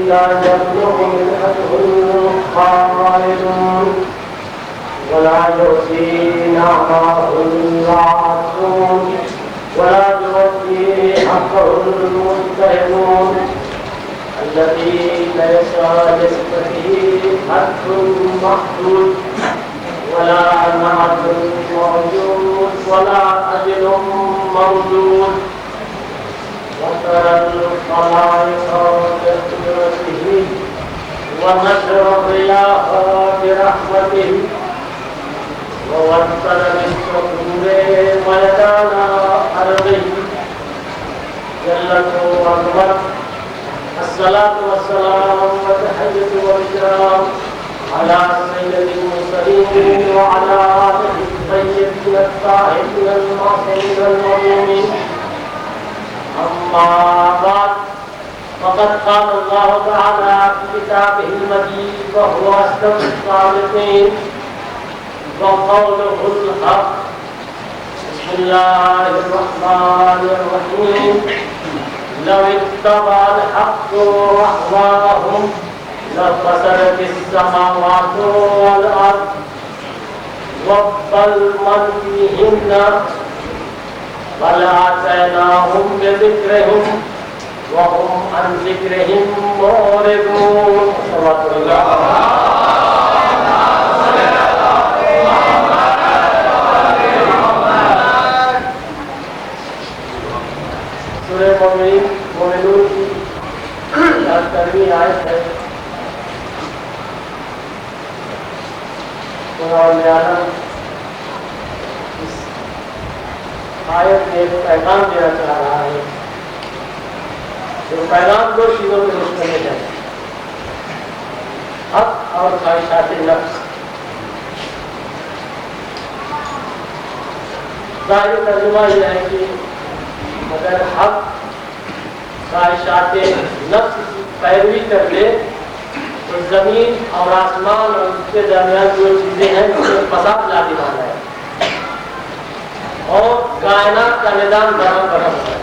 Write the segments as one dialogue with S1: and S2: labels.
S1: لا يبلغ منهجه القائلون ولا يؤتي نعمه العاصون ولا يؤتي حقه المجتهدون الذين لصلاته حق محدود ولا نعت موجود ولا أجل موجود وترى الخلائق بقدرته ونشر الرياح برحمته ووتر بالصخور ميدان أرضه جلت وعظمت الصلاة والسلام والتحية والإكرام على سيد المرسلين وعلى آله الطيبين الطاهرين المعصومين المظلومين أما بعد فقد قال الله تعالى في كتابه المجيد وهو أصدق الصادقين وقوله الحق بسم الله الرحمن الرحيم لو اتبع الحق أهواءهم لفسدت السماوات والأرض وبل من فيهن بل آتيناهم بذكرهم وهم عن ذكرهم معرضون صلوات الله سورہ مومنون کی 78ویں آیت ہے. قرآن عالم اس آیت میں ایک پیغام دینا چاہ رہا ہے. جو پیغام دو چیزوں کے مشتمل ہے: حق اور خواہشات نفس. ظاہری ترجمہ یہ ہے کہ اگر حق خواہشات نفس کی پیروی کر لے تو زمین اور آسمان اور اس کے درمیان جو چیزیں ہیں اس میں فساد لا دیوانا ہے اور کائنات کا نظام برہم برہم ہے.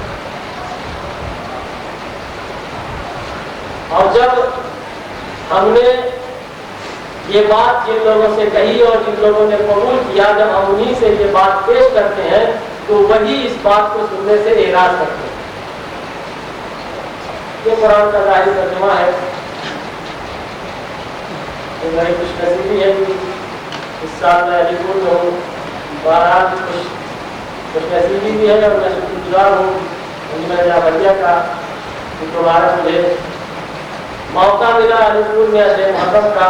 S1: اور جب ہم نے یہ بات جن لوگوں سے کہی اور جن لوگوں نے قبول کیا، جب ہم انہیں سے یہ بات پیش کرتے ہیں تو وہی اس بات کو سننے سے اعراض کرتے ہیں. یہ قرآن کا ظاہری ترجمہ ہے. میری خوش نصیبی ہے کہ اس سال میں علی پور میں ہوں. بہرحال خوش نصیبی بھی ہے اور میں شکر گزار ہوں بھیا کا کہ دوبارہ مجھے موقع ملا علی پور میں اہل محرم کا.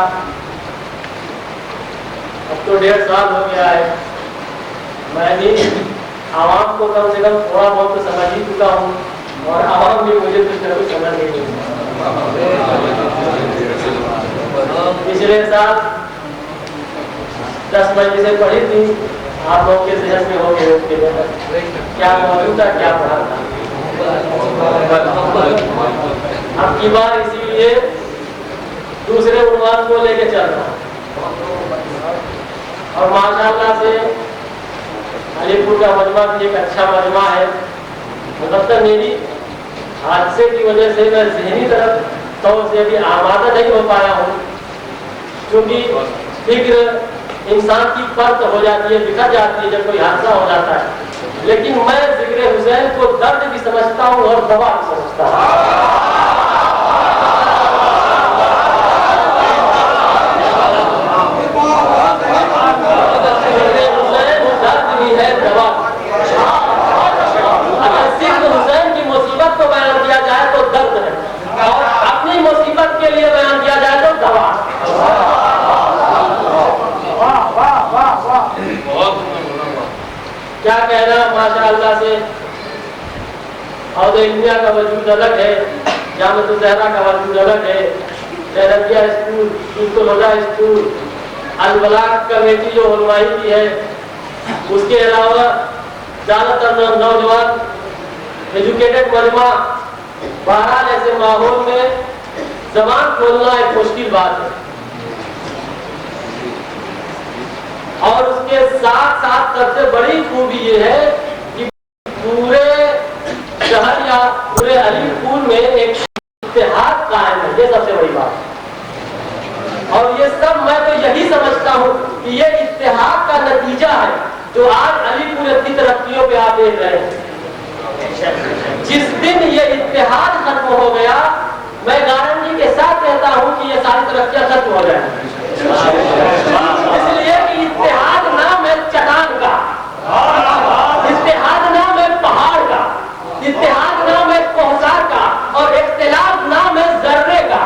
S1: اب تو 1.5 سال ہو گیا ہے. میں بھی عوام کو کم سے کم تھوڑا بہت تو سمجھ ہی چکا ہوں اور عوام بھی مجھے کچھ نہ کچھ سمجھ نہیں. پچھلے سال 10 مجلسیں پڑھی تھی. آپ لوگ کے ذہن میں ہو گئے کیا موضوع تھا، کیا پڑھا تھا. اب کی بار اسی لیے دوسرے عنوان کو لے کے چل رہا ہوں. اور ماشاءاللہ سے علی پور کا مجمع بھی ایک اچھا مجمع ہے. مطلب میری حادثے کی وجہ سے میں ذہنی طور سے بھی آمادہ نہیں ہو پایا ہوں، کیونکہ فکر انسان کی پرت ہو جاتی ہے، بکھر جاتی ہے جب کوئی حادثہ ہو جاتا ہے. لیکن میں ذکر حسین کو درد بھی سمجھتا ہوں اور دوا بھی سمجھتا ہوں. کیا کہنا ماشاء اللہ سے. اور انڈیا کا وجود الگ ہے، جامعۃ الزہرا کا وجود الگ ہے، زہربیہ اسکول، سلطان الہدیٰ اسکول، البلاغ کمیٹی جو علمائی کی ہے، اس کے علاوہ زیادہ تر نوجوان ایجوکیٹڈ مجمع. بہرحال ایسے ماحول میں زبان کھولنا ایک مشکل بات ہے. اور اس کے ساتھ ساتھ سب سے بڑی خوبی یہ ہے کہ پورے شہر یا پورے علی پور میں ایک اتحاد قائم ہے. یہ سب سے بڑی بات ہے۔ اور یہ سب میں تو یہی سمجھتا ہوں کہ یہ اتحاد کا نتیجہ ہے جو آج علی پور اتنی ترقیوں پہ آپ دیکھ رہے ہیں۔ جس دن یہ اتحاد ختم ہو گیا، میں گارنٹی کے ساتھ کہتا ہوں کہ یہ ساری ترقیاں ختم ہو جائیں۔ اس لیے کہ اتحاد نام ہے چٹان کا، اتحاد نام ہے پہاڑ کا، اتحاد نام ہے کوہسار کا، اور اختلاف نام ہے ذرے کا۔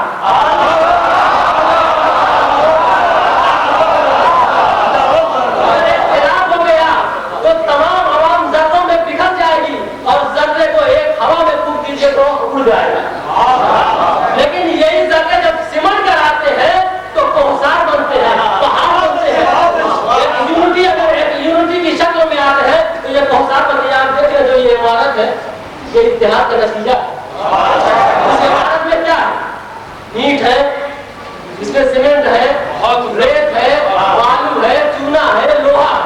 S1: لیکن یہی ذرے جب سمٹ کر آتے ہیں تو کوہسار بنتے ہیں، پہاڑ بنتے ہیں۔ ایک یونٹی کی شکل میں آتے ہیں تو یہ کوہسار بنتے ہیں۔ آپ دیکھیں جو یہ عمارت ہے یہ اتحاد کا نتیجہ ہے۔ اس عمارت میں کیا ہے؟ اینٹ ہے، اس میں سیمنٹ ہے، ریت ہے، بالو ہے، چونا ہے، لوہا،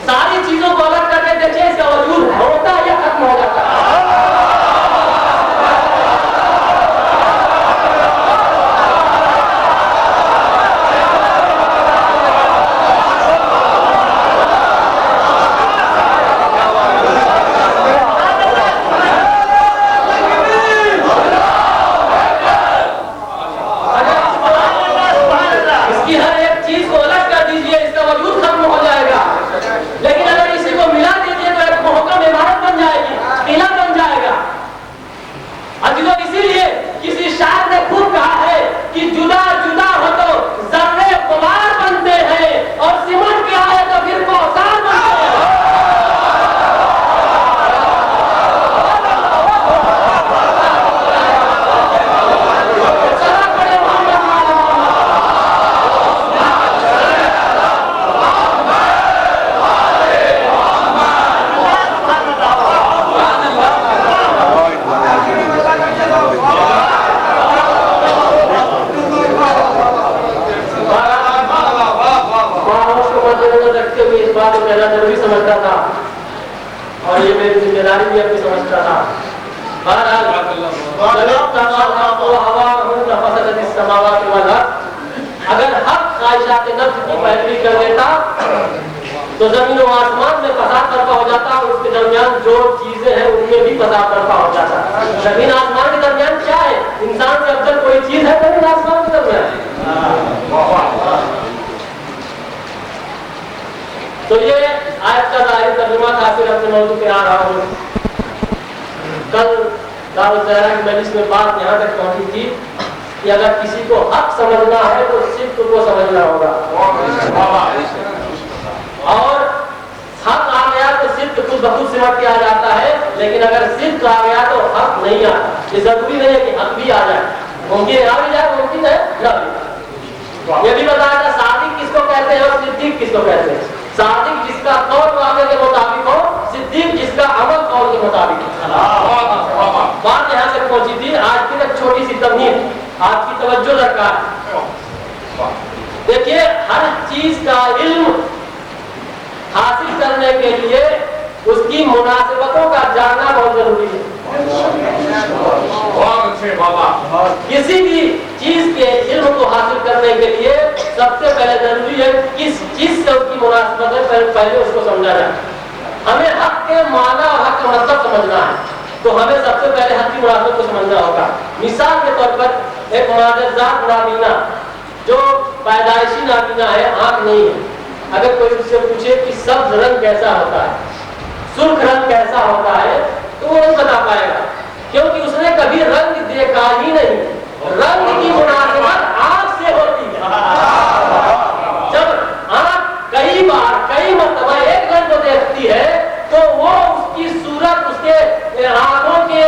S1: ساری چیزوں کو الگ کر کے دیکھیں اس کا وجود ہوتا ہے یا ختم ہو جاتا ہے؟ اگر حق خواہشات نفس کی پیروی کر لیتا تو زمین و آسمان میں فساد برپا ہو جاتا، اور اس کے درمیان جو چیزیں ہیں ان میں بھی فساد برپا ہو جاتا۔ زمین آسمان کے درمیان کیا ہے؟ انسان سے افضل کوئی چیز ہے زمین آسمان کے درمیان؟ تو یہ آیت کا ظاہری ترجمہ تھا، پھر اپنے موضوع پہ آ رہا ہوں۔ کل دارالزہرا کی مجلس میں بات یہاں تک پہنچی تھی کہ اگر کسی کو حق سمجھنا ہے تو صدق کو سمجھنا ہوگا، اور حق آ گیا تو صدق خود بخود سمٹ کے آ جاتا ہے، لیکن اگر صدق آ گیا تو حق نہیں آتا۔ یہ ضروری نہیں ہے کہ حق بھی آ جائے، ممکن ہے آ بھی جائے، ممکن ہے نہ بھی۔ یہ بھی بتایا تھا صادق کس کو کہتے ہیں اور صدیق کس کو کہتے ہیں۔ صادق جس کا قول واقعے کے مطابق ہو، صدیق جس کا عمل قول کے مطابق ہو۔ بات یہاں تک پہنچی تھی، آج کی ایک چھوٹی سی تمہید آپ کی توجہ درکار ہے۔ دیکھیے، ہر چیز کا علم حاصل کرنے کے لیے اس کی مناسبتوں کا جاننا بہت ضروری ہے۔ کسی بھی چیز کے علم کو حاصل کرنے کے لیے سب سے پہلے ضروری ہے کس چیز سے اس کی مناسبت ہے، پہلے اس کو سمجھا جائے۔ ہمیں حق کے معنی اور حق کا مطلب سمجھنا ہے تو ہمیں سب سے پہلے حق کی مناسبت کو سمجھنا ہوگا۔ مثال کے طور پر ایک معجزات نابینا جو پیدائشی نابینا ہے، آنکھ نہیں ہے، اگر کوئی اس سے پوچھے کہ سبز رنگ کیسا ہوتا ہے، سرخ رنگ کیسا ہوتا ہے، تو وہ نہیں بتا پائے گا، کیونکہ اس نے کبھی رنگ دیکھا ہی نہیں۔ رنگ کی مناسبت آنکھ سے ہوتی ہے۔ جب آنکھ کئی بار کئی مرتبہ ایک رنگ کو دیکھتی ہے تو وہ اس کی صورت اس کے آنکھوں کے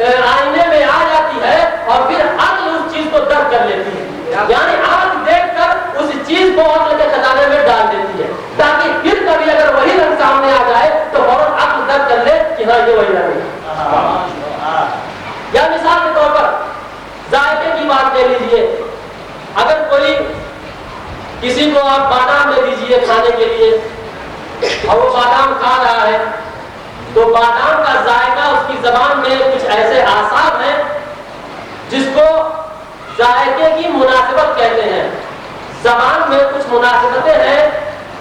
S1: آئینے میں آ جاتی ہے، اور پھر عقل اس چیز کو درک کر لیتی ہے، یعنی آنکھ دیکھ کر اس چیز کو عقل کے خزانے میں ڈال دیتی ہے، تاکہ پھر کبھی اگر وہی رنگ سامنے آ جائے تو فوراً عقل درک کر لے کہ ہاں یہ وہی رنگ ہے۔ یا مثال کے طور پر ذائقے کی بات لے لیجیے، اگر کوئی کسی کو آپ بادام دے دیجیے کھانے کے لیے اور وہ بادام کھا رہا ہے تو بادام کا ذائقہ اس کی زبان میں کچھ ایسے اعصاب ہیں جس کو ذائقے کی مناسبت کہتے ہیں. زبان میں کچھ مناسبتیں ہیں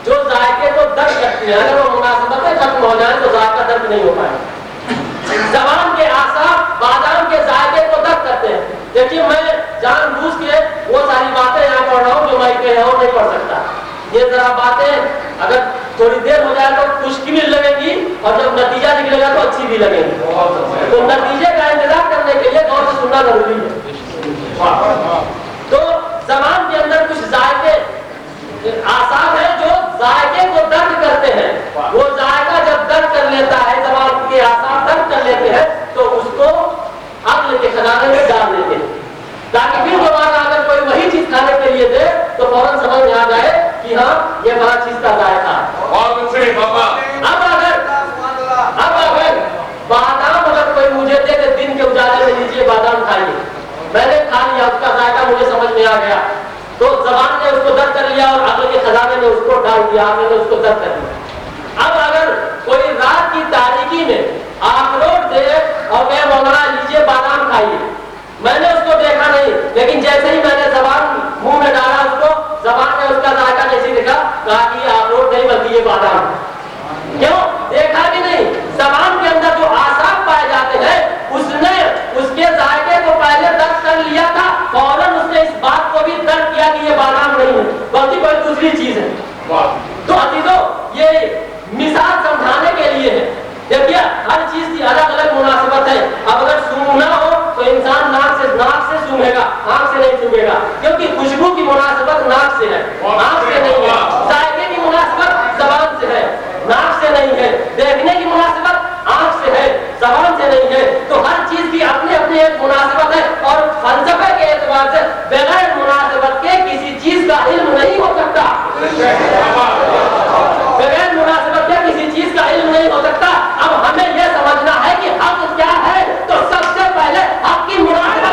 S1: جو ذائقے کو درد کرتی ہیں. اگر وہ مناسبتیں ختم ہو جائیں تو ذائقہ درد نہیں ہو پائے. زبان کے اعصاب بادام کے ذائقے کو درد کرتے ہیں. دیکھیے میں جان بوجھ کے وہ ساری باتیں یہاں پڑھ رہا ہوں جو میں کہہ رہا ہوں نہیں پڑھ سکتا. یہ ذرا باتیں اگر تھوڑی دیر ہو جائے تو خشکی بھی لگے گی اور جب نتیجہ نکلے گا تو اچھی بھی لگے گی. تو نتیجے کا انتظار کرنے کے لیے غور سے سننا ضروری ہے. تو زبان کے اندر کچھ ذائقے اعصاب ہیں جو ذائقے کو درد کرتے ہیں. وہ ذائقہ جب درد کر لیتا ہے, زبان کے اعصاب درد کر لیتے ہیں تو اس کو عقل کے خزانے میں ڈال دیتے ہیں تاکہ پھر دوبارہ اگر کوئی وہی چیز کھانے کے لیے دے تو فوراً سمجھ میں آ جائے کہ ہاں یہ بڑا چیز کا ذائقہ ہے. اب اگر بادام اگر کوئی مجھے دے دے دن کے اجالے میں لیجیے بادام کھائیے, میں نے کھا لیا, اس کا ذائقہ مجھے سمجھ میں آ گیا تو زبان نے اس کو درد کر لیا اور عقل کے خزانے میں اس کو ڈال دیا, آپ نے اس کو درد کر لیا. اب اگر کوئی رات کی تاریکی میں اخروٹ دے اور کہ مولانا لیجیے بادام کھائیے, میں نے اس کو دیکھا نہیں لیکن جیسے ہی میں نے زبان منہ میں ڈالا اس کو, زبان نے اس کا ذائقہ نہیں دکھا, کہا کہ یہ اخروٹ نہیں بلکہ یہ بادام. کیوں دیکھا بھی نہیں. زبان کے اندر جو اعصاب پائے جاتے ہیں اس نے اس کے ذائقے کو پہلے درد کر لیا تھا, فوراً اس نے اس بات کو بھی درد کیا کہ یہ بادام نہیں ہے بلکہ کوئی دوسری چیز ہے. تو عزیزو یہ مثال سمجھانے کے لیے ہے. دیکھیے ہر چیز کی الگ الگ مناسبت ہے. اب اگر سونگنا ہو تو انسان ناک سے سونگے گا, آنکھ سے نہیں سونگے گا, کیونکہ خوشبو کی مناسبت ناک سے ہے, آنکھ سے نہیں ہے. ذائقے کی مناسبت زبان سے ہے, ناک سے نہیں ہے. دیکھنے کی مناسبت آنکھ سے ہے, زبان سے نہیں ہے. تو ہر چیز کی اپنی اپنی ایک مناسبت ہے اور فلسفے کے اعتبار سے بغیر مناسبت کے کسی چیز کا علم نہیں ہو سکتا. بغیر مناسبت کے کسی چیز کا علم نہیں ہو سکتا. اب ہمیں یہ سمجھنا ہے کہ حق کیا ہے تو سب سے پہلے حق کی مناسبت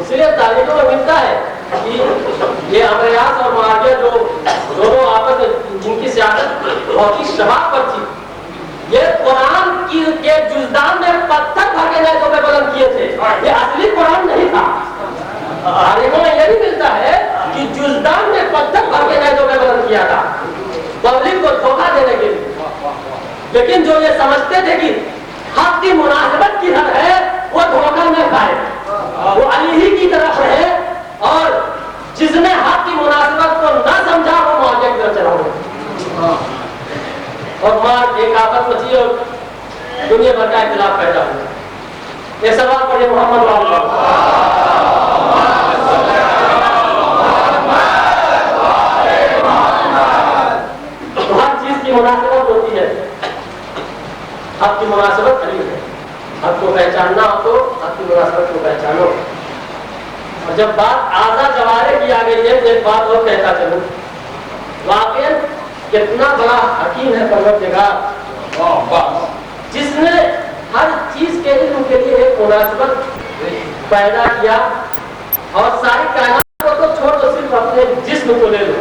S1: اس لیے تاریخوں میں ملتا ہے کہ یہ امریاس اور معاویہ جو دونوں آپس میں جن کی سیاست بہت ہی شباب پر تھی, یہ قرآن کے جزدان میں پتھر بھر کے نیتوں پہ بلند کیے تھے. یہ اصلی قرآن نہیں تھا. تاریخوں میں یہ بھی ملتا ہے کہ جزدان میں پتھر بھر کے نیتوں پہ بلند کیا تھا پبلک کو دھوکہ دینے کے لیے. لیکن جو یہ سمجھتے تھے کہ حق کی مناسبت کی حد ہے وہ دھوکہ نہ کھائے, وہ علی एक आफत मची और दुनिया भर का इख्तिलाफ पैदा हुआ। ये सवाल पढ़े मोहम्मद वाले, तो हर चीज की मुनासिबत होती है, हक की मुनासिबत खड़ी है। हक को पहचानना हो तो हक की मुनासिबत को पहचानो। और जब बात आजा जवारे की आ गई है तो एक बात और कहता चलूं, वाकई कितना बड़ा हकीम है परवरदिगार, जिसने हर चीज के इल्म के लिए एक मुनासिबत पैदा किया। और सारी कायनात को तो छोड़ दो, सिर्फ अपने जिस्म को ले लो,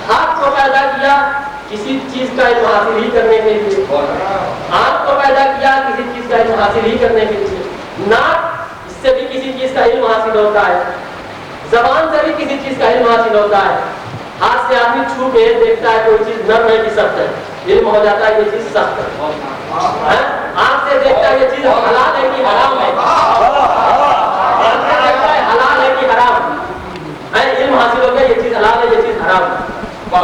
S1: हाथ को पैदा किया किसी चीज का इल्म हासिल ही करने के लिए, आंख को पैदा किया किसी चीज का इल्म हासिल ही करने के लिए, नाक इससे भी किसी चीज का इल्म हासिल होता है, जबान से भी किसी चीज का इल्म हासिल होता है, हाथ से आदमी छू के देखता है कोई चीज नरम है कि सख्त है, इल्म हो जाता है ये चीज सख्त है। आंख से देखता है ये चीज हलाल है कि हराम है, हलाल है कि हराम है, इल्म हासिल हो गया ये चीज हलाल है ये चीज हराम है।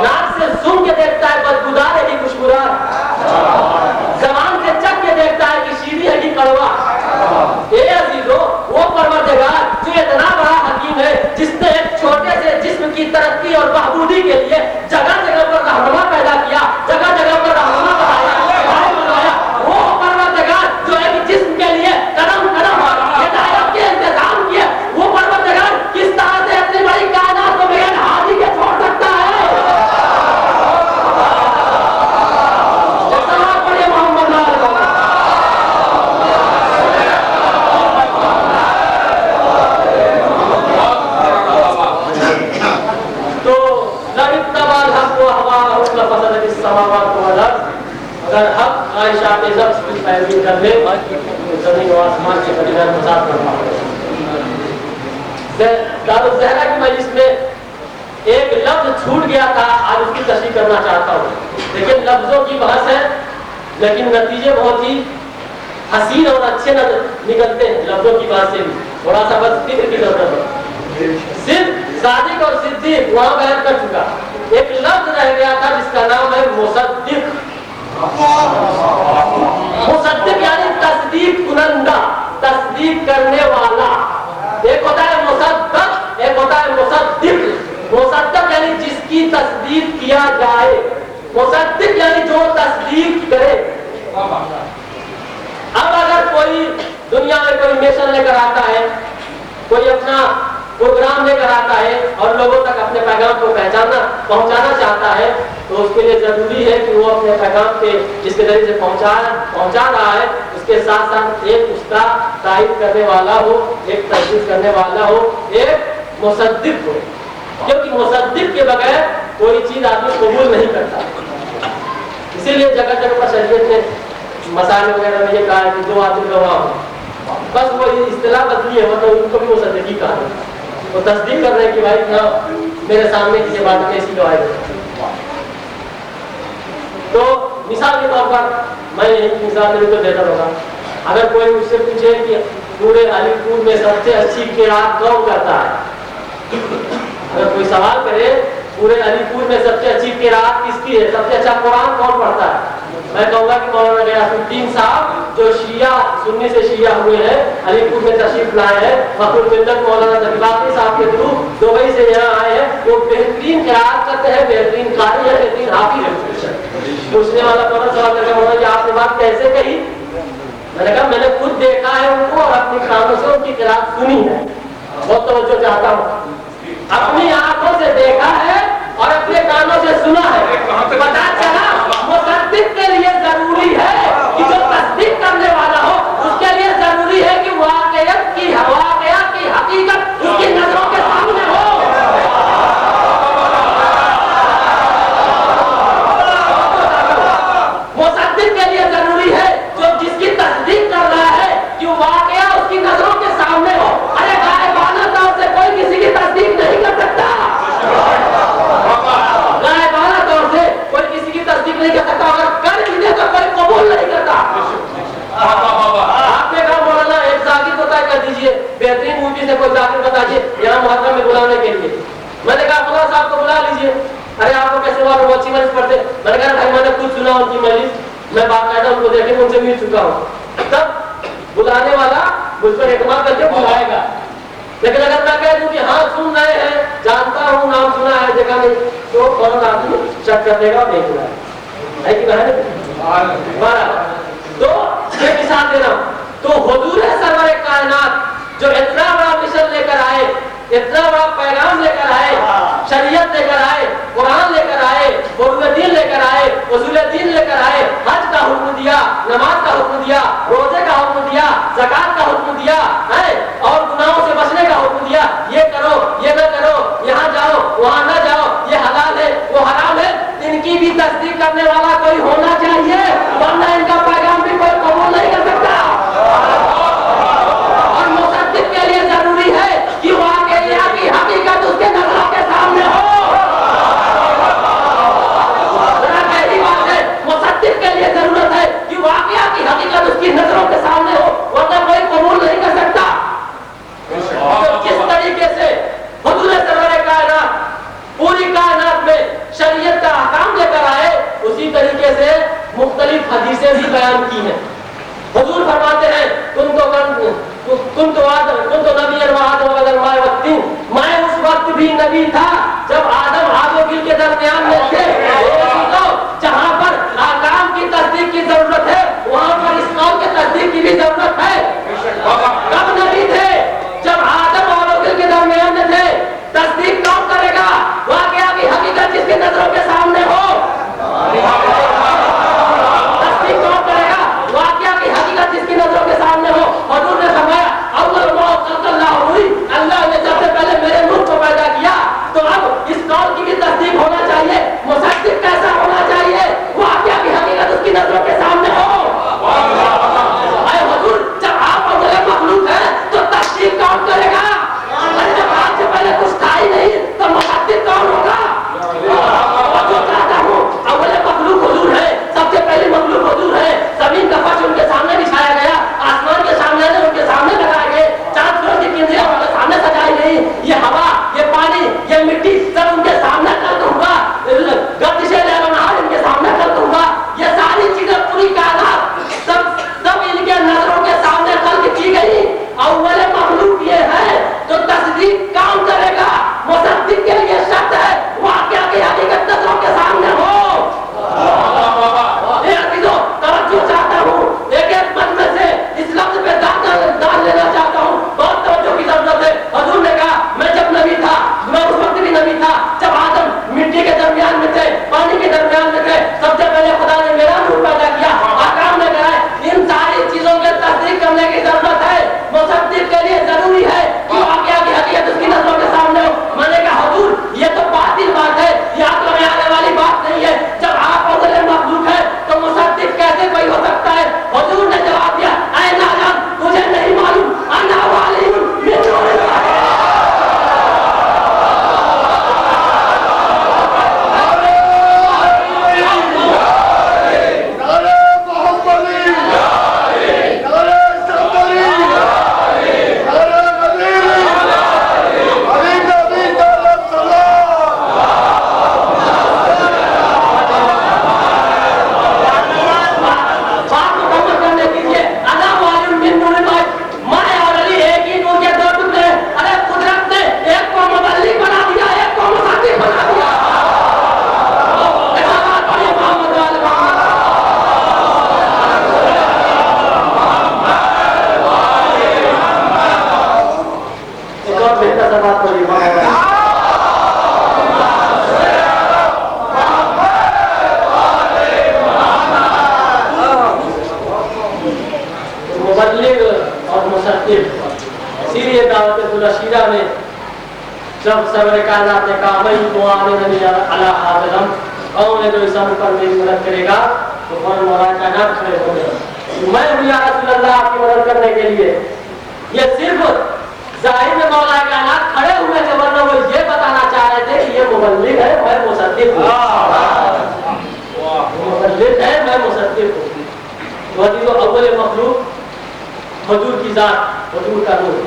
S1: नाक से सुन के देखता है बदबूदार है कि खुशबूदार, जबान से चख के देखता है कि शीरी है कि कड़वा। ए अजीजों, वो परवरदिगार जो इतना बड़ा हकीम है, जिसने एक छोटे से जिस्म की तरक्की और बहबूदी के लिए जगह जगह पर रहनुमा पैदा किया, जगह जगह पर रहनुमा बनाया, वो परवरदिगार जो एक जिस्म के लिए कदम कदम हिदायत के इंतजाम किया, वो परवरदिगार किस तरह से अपनी बड़ी कायनात को बगैर हाथी के छोड़ सकता है? अगर हक आयशा के ज़ब्त की पैरवी कर ले तो ज़मीन और आसमान के दरमियान मसाद कर पाओगे। दारुल ज़हरा की मजलिस में एक लफ्ज छूट गया था, आज उसकी तशरीह करना चाहता हूँ। लेकिन लफ्जों की बहस है, लेकिन नतीजे बहुत ही हसीन और अच्छे निकलते हैं लफ्जों की बहस से भी। थोड़ा सा बस फिक्र की जरूरत है। सिर्फ सादिक और सिद्दीक वहां बयान कर चुका, एक लफ्ज रह गया था जिसका नाम है मुसद्दिक। मुसद्दिक यानी तस्दीक कुनंदा, तस्दीक करने वाला। एक होता है मुसद्दक, एक होता है मुसद्दिक। मुसद्दक यानी जिसकी तस्दीक किया जाए, मुसद्दिक यानी जो तस्दीक करे। अब अगर कोई दुनिया में कोई मिशन लेकर आता है, कोई अपना प्रोग्राम लेकर आता है और लोगों तक अपने पैगाम को पहुंचाना चाहता है, तो उसके लिए जरूरी है कि वो अपने पैगाम के जिसके जरिए से पहुंचा रहा है, उसके साथ साथ एक उसका तारीफ करने वाला हो, एक तस्दीक करने वाला हो, एक मुसद्दिक हो। क्योंकि मुसद्दिक के बगैर कोई चीज आदमी कबूल नहीं करता। इसीलिए जगह जगह पर शरीयत ने मसाले वगैरह में ये कहा है कि 2 आदमी गवाह हो, बस वो इस्तिलाह बदली है, मतलब उनको भी मुसद्दिकी कहा है। वो तस्दीक कर रहे हैं कि भाई ना मेरे सामने किसी बात में ऐसी गवाही है। तो मिसाल के तौर पर मैं एक मिसाल तो देता रहूँगा। अगर कोई मुझसे पूछे कि पूरे अलीपुर में सबसे अच्छी किरात कौन करता है, अगर कोई सवाल करे पूरे अलीपुर में सबसे अच्छी किरात किसकी है, सबसे अच्छा कुरान कौन पढ़ता है, मैं कहूँगा कि मौलाना गयासुद्दीन साहब जो शिया सुन्नी से शिया हुए हैं, अलीपुर में तशरीफ लाए हैं, मखदूम मिल्लत मौलाना जकीबाती साहब के थ्रू दुबई से यहाँ आए हैं, वो बेहतरीन किरात करते हैं, बेहतरीन कारी है, बेहतरीन हाफिज है। पूछने वाला फौरन सवाल करके बोला कि आपने बात कैसे कही? मैंने कहा मैंने खुद देखा है उनको और अपनी कानों से उनकी किरात सुनी है। बहुत तवज्जो चाहता हूँ, अपनी आंखों से देखा है और अपने कानों से सुना है। पता चला मुसद्दिक के लिए जरूरी है कि जो तस्दीक करने वाला हो, उसके लिए जरूरी है कि वाक़ियत की हकीकत उसकी नजरों के सामने हो। मुसद्दिक के लिए जरूरी है जो जिसकी तस्दीक कर रहा है कि वाक़या उसकी नजरों के सामने हो। अरे गायबाना तौर से कोई किसी की तस्दीक नहीं कर सकता, गायबाना तौर से कोई किसी की तस्दीक नहीं कर सकता, अगर कर भी दे तो कोई कबूल नहीं करता। आपने कहा मौलाना एक जाकिर को तय कर दीजिए, बेहतरीन मूवी से कोई जाकिर बताइए यहाँ मुहर्रम में बुलाने के लिए। मैंने कहा अब्दुल्ला साहब को बुला लीजिए, अरे आपको कैसे मालूम वो अच्छी मजलिस पढ़ते? मैंने कहा भाई मैंने कुछ सुना उनकी मजलिस, मैं बाकायदा उनको देखे उनसे मिल चुका हूँ। तब बुलाने वाला मुझ पर एतमाद करके बुलाएगा। लेकिन अगर मैं कह दूं कि हाँ सुन रहे हैं, जानता हूँ, नाम सुना है, देखा नहीं, तो फौरन आदमी शक कर देगा, नहीं सुना है कि बहन। तो ये मिसाल दे रहा हूँ। तो हुजूर है सरवर कायनात जो इतना बड़ा मिशन लेकर आए, इतना बड़ा पैगाम लेकर आए, शरीयत लेकर आए, कुरान लेकर आए, फुरूज़ दीन लेकर आए, उसूल दीन लेकर आए, हज का हुक्म दिया, नमाज का हुक्म दिया, रोजे का हुक्म दिया, ज़कात का हुक्म दिया है, और गुनाहों से बचने का हुक्म दिया। ये करो, ये न करो, यहाँ जाओ, वहाँ न जाओ, ये हलाल है, वो हराम है। इनकी भी तस्दीक करने वाला कोई होना चाहिए, वरना इनका पैगाम भी कोई कबूल नहीं कर सकता। और मुसद्दिक के लिए जरूरी है कि वाक़या की हकीकत उसके नजरों के सामने हो। पहली बात है, मुसद्दिक के लिए जरूरत है कि वाक़या की हकीकत उसकी नजरों के सामने हो, वरना कोई कबूल नहीं कर सकता। तो किस तरीके से हुजूर सरवर कायनात पूरी कायनात में शरीयत का अहकाम लेकर आए, उसी तरीके से मुख्तलिफ हदीसें भी बयान की हैं। हुजूर फरमाते हैं कुन तो नबी मैं उस वक्त भी नबी था जब आदम आबोगिल के दरमियान में थे। जहाँ पर अहकाम की तस्दीक की जरूरत है, वहाँ पर इस कौल के तस्दीक की भी जरूरत है। कब नबी थे? जब आदम आबोगिल के दरमियान में थे। तस्दीक कौन करेगा? वाक़या की हकीकत जिसके नजरों के सामने हो। तस्दीक कौन करेगा? वाक़या की हकीकत जिसकी नजरों के सामने हो। हुजूर ने फरमाया अव्वल मा खलक़ल्लाहु हुई, अल्लाह ने सबसे पहले मेरे नूर को पैदा किया। तो अब इस कौल की भी तस्दीक होना चाहिए। मुसद्दिक कैसा होना चाहिए? वाक़या की हकीकत उसकी नजरों के सामने हो। अरे हुजूर, जब आप अव्वल मखलूक हैं तो तस्दीक कौन करेगा? जब आपसे पहले कुछ था ही नहीं तो मुसद्दिक कौन होगा? जो कहता हूँ अव्वल मखलूक हुजूर है, सबसे पहले मखलूक हुजूर है। जमीन का फर्श उनके सामने बिछाया गया, आसमान के सामने उनके सामने लगाए गए, चांद सूरज की किरणें उनके सामने सजाई गई, ये हवा, ये पानी, ये मिट्टी सब उनके सामने खल्क हुआ, गर्दिशे लैलुन्नहार इनके सामने खल्क हुआ। ये सारी चीजें पूरी कायनात सब इनके नजरों के सामने खल्क की गई। अव्वल मखलूक ये है तो तस्दीक कौन करेगा? मुसद्दिक के लिए शर्त है वाक़या की हकीकत नजरों के सामने हो। तवज्जो चाहता हूँ, एक एक मन में से इस लफ्ज पे दाल लेना चाहता हूँ, बहुत तवज्जो की जरूरत है। हुजूर ने कहा मैं जब नबी था, मैं उस वक्त भी नबी था जब आदम मिट्टी के दरमियान में थे, पानी के दरमियान में थे। सबसे पहले खुदा ने मेरा नूर पैदा किया, अहकाम लेकर आए। इन सारी चीजों की तस्दीक करने की जरूरत है। मुसद्दिक के लिए जरूरी है कि वाक़या की हकीकत उसकी नजरों के सामने हो। मैंने कहा हुजूर ये तो बातिल बात है, ये अक्ल में आने वाली बात नहीं है। जब आप अव्वल मखलूक है तो मुसद्दिक कैसे कोई हो सकता है? हुजूर ने जवाब दिया ऐ नादान, तुझे नहीं मालूम अन्ना वालियुन मिन नूरिल्लाह। इसीलिए दावत-उल-अशीरा में जब सरवर कायनात ने कहा मैं दुआ में नबी अला हाज़िरम, कौन है जो इस अमर पर मेरी मदद करेगा? तो फौरन मौला कायनात खड़े हो गए, मैं हूँ या रसूल अल्लाह आपकी मदद करने के लिए। ये सिर्फ ज़ाहिर में मौला कायनात खड़े हुए थे, वरना वो ये बताना चाह रहे थे कि ये मुबल्लिग है, मैं मुसद्दिक हूँ। मुबल्लिग है, मैं मुसद्दिक हूँ। तो अव्वल मखलूक हुजूर की जात, हुजूर का नूर।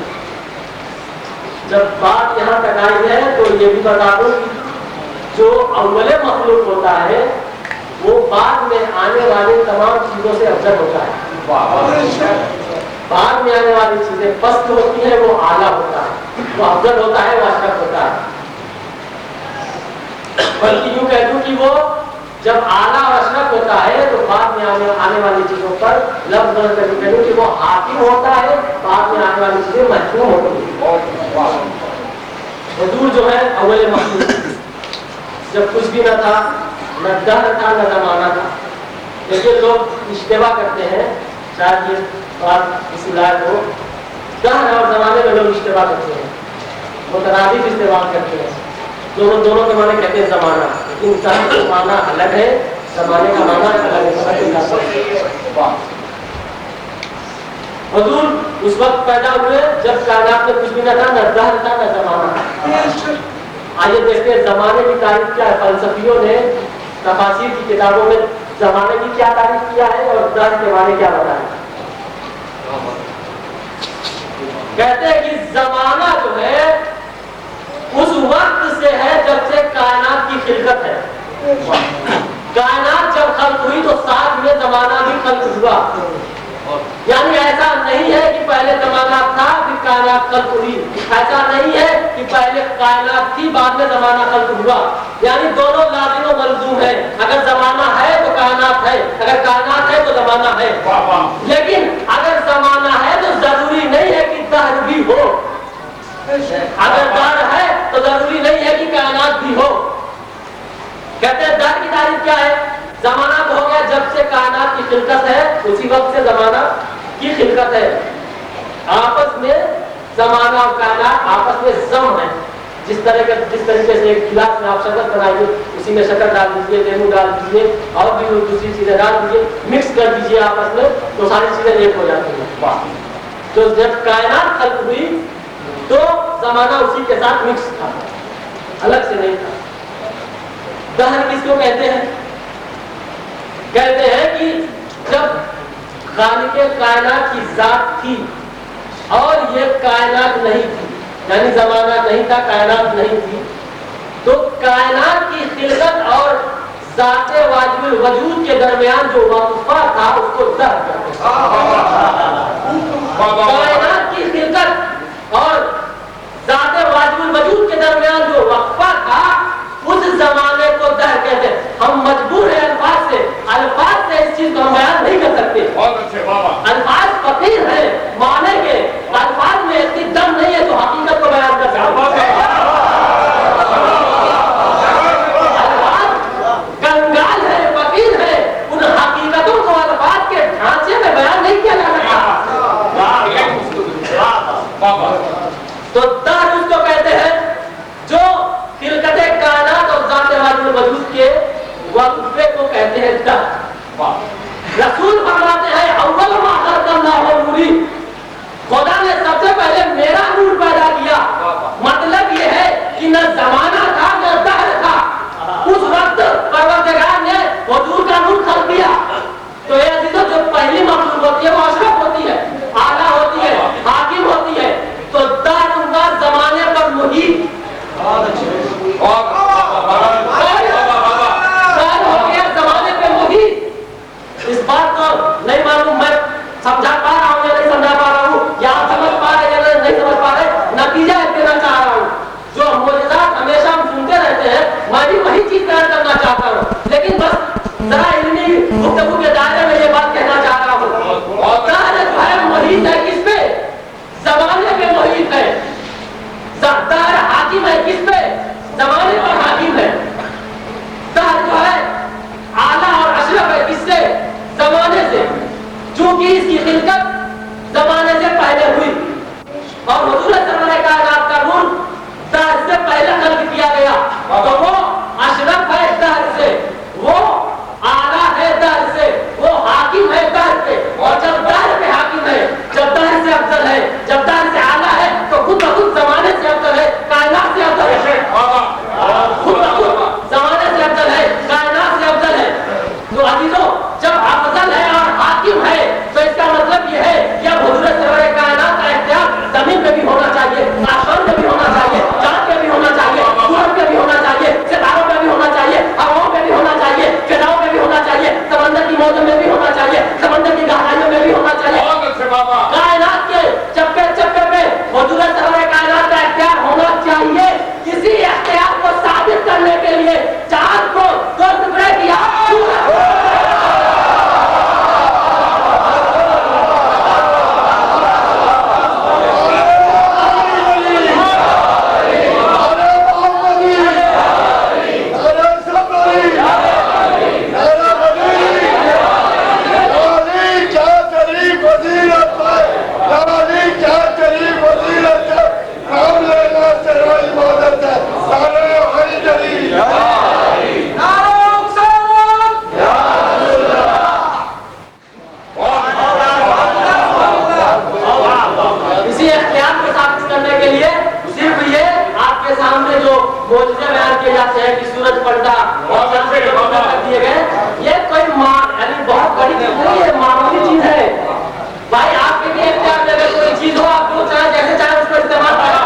S1: जब बात यहाँ तक आई है तो ये भी बता दूं जो अव्वल मखलूक होता है वो बाद में आने वाली तमाम चीजों से अफजल होता है। बाद में आने वाली चीजें पस्त होती है, वो आला होता है, वो अफजल होता है, वो अशरफ होता है। बल्कि यूं कह दूं कि वो जब आला और अशरफ होता है तो बाद में आने वाली चीजों पर लफ्ज बदल कर कह दूं कि वो हाकिम होता है, बाद में आने वाली चीजें महकूम होती है। हुजूर जो है अव्वल मखलूक, जब कुछ भी न था, न दहर था, न ज़माना था। लेकिन लोग इश्तिबा करते हैं, शायद ये बात इस लायक हो, दहर और ज़माने में लोग इश्तिबा करते हैं, मुतरादिफ इस्तेमाल करते हैं। दोनों के माने कहते हैं ज़माना, लेकिन दहर का माना अलग है, ज़माने का माना अलग है। हुजूर उस वक्त पैदा हुए जब कायनात में कुछ भी न था, न दहर था, न ज़माना। आइए देखते हैं ज़माने की तारीफ क्या है। फलसफियों ने तफासीर की किताबों में ज़माने की क्या तारीफ किया है और दहर के बारे में क्या बताया। कहते हैं कि ज़माना जो है उस वक्त से है जब से कायनात की खिलकत है। कायनात जब खल्क हुई तो साथ में ज़माना भी खल्क हुआ। यानी ऐसा नहीं है कि पहले ज़माना था फिर कायनात खल्क हुई, ऐसा नहीं है कि पहले कायनात थी बाद में ज़माना खल्क हुआ। यानी दोनों लाजिम व मलज़ूम है। अगर ज़माना है तो कायनात है, अगर कायनात है तो ज़माना है। लेकिन अगर ज़माना है तो जरूरी नहीं है कि दहर भी हो, अगर दहर है तो जरूरी नहीं है कि कायनात भी हो। कहते हैं दहर की तारीफ क्या है। ज़माना तो हो गया जब से कायनात की खिलकत है, उसी वक्त से ज़माना की खिलकत है। आपस में ज़माना और कायनात आपस में जम है। जिस तरीके से एक गिलास में आप शक्कर बनाइए, उसी में शक्कर डाल दीजिए, लेमू डाल दीजिए और भी दूसरी चीजें डाल दीजिए, मिक्स कर दीजिए आपस में, तो सारी चीजें एक हो जाती हैं। तो जब कायनात खल्क हुई तो ज़माना उसी के साथ मिक्स था, अलग से नहीं था। दहर किसको कहते हैं। कहते हैं कि जब खालिक़े कायनात की जात थी और ये कायनात नहीं थी, यानी ज़माना नहीं था, कायनात नहीं थी, तो कायनात की खिलकत और ज़ाते वाजिबुल वजूद के दरमियान जो वक़्फ़ा था उसको दहर कहते हैं। कायनात की खिलकत और ज़ाते वाजिबुल वजूद के दरमियान जो वक़्फ़ा था उस ज़माने को दहर कहते हैं। हम मजबूर हैं अल्फाज से इस चीज को हम बयान नहीं कर सकते। बहुत अच्छे बाबा। अल्फाज फकीर है माने के, अल्फाज में इतनी दम नहीं है जो हकीकत को बयान कर सके। अल्फाज कंगाल है, फकीर है, उन हकीकतों को अल्फाज के ढांचे में बयान नहीं किया जा सकता। तो दहर उसको कहते हैं जो खिलकते कायनात और ज़ाते वाजिबुल वजूद के वक़्फ़े को कहते हैं दहर। रसूल फरमाते हैं अव्वल मा खलक़ल्लाहु नूरी, खुदा ने सबसे पहले मेरा नूर पैदा किया। मतलब ये है कि न ज़माना था न दहर था, उस वक्त परवरदिगार ने हुजूर का नूर खल्क़ किया। तो ये अज़ीज़ों जो पहली मखलूक होती है वो अशरफ होती है, आला होती है, हाकिम होती है। तो दहर उनका ज़माने पर मुहीत इस बात को नहीं मालूम मैं समझा पा रहा हूँ या नहीं समझा पा रहा हूँ, या आप समझ पा रहे या नहीं समझ पा रहे, नतीजा देना चाह रहा हूँ। जो मोजज़ात हमेशा हम सुनते रहते हैं, मैं भी वही चीज बयान करना चाहता हूँ, लेकिन बस जरा इल्मी गुफ्तगू के दायरे में ये बात कहना चाह रहा हूँ। और जो है मुहीत है किस पे, ज़माने पे मुहीत है। दहर हाकिम है किस पे, ज़माने पर हाकिम है। दहर जो है आला और अशरफ है किससे, ज़माने से, चूंकि इसकी खिलकत ज़माने से पहले हुई और हुजूर ज़माने कायनात का नूर दहर से पहले खल्क़ किया गया। तो वो अशरफ है दहर से, वो आला है दहर से, वो हाकिम है दहर से। और जब दहर पे हाकिम है, जब दहर से अफजल है, जब दहर से आला है, तो खुद ब खुद ज़माने से अफजल है, कायनात से अफजल है। खुद ब खुद ज़माने से अफजल है, कायनात से अफजल है। तो अजीजों जब अफजल है और हाकिम है तो इसका मतलब ये है कि अब हुजूर सल्लल्लाहु अलैहि वसल्लम का इख्तियार जमीन पे भी होना नाफिज करने के लिए सिर्फ ये आपके सामने जो मोजज़े बयान किए जाते हैं कि सूरज पलटा और सबसे कर दिए गए, ये कोई यानी बहुत बड़ी चीज नहीं, ये मामूली चीज है भाई। आपके लिए इख्तियार में अगर कोई चीज हो, आप जो चाहे जैसे चाहे उसको इस्तेमाल करें।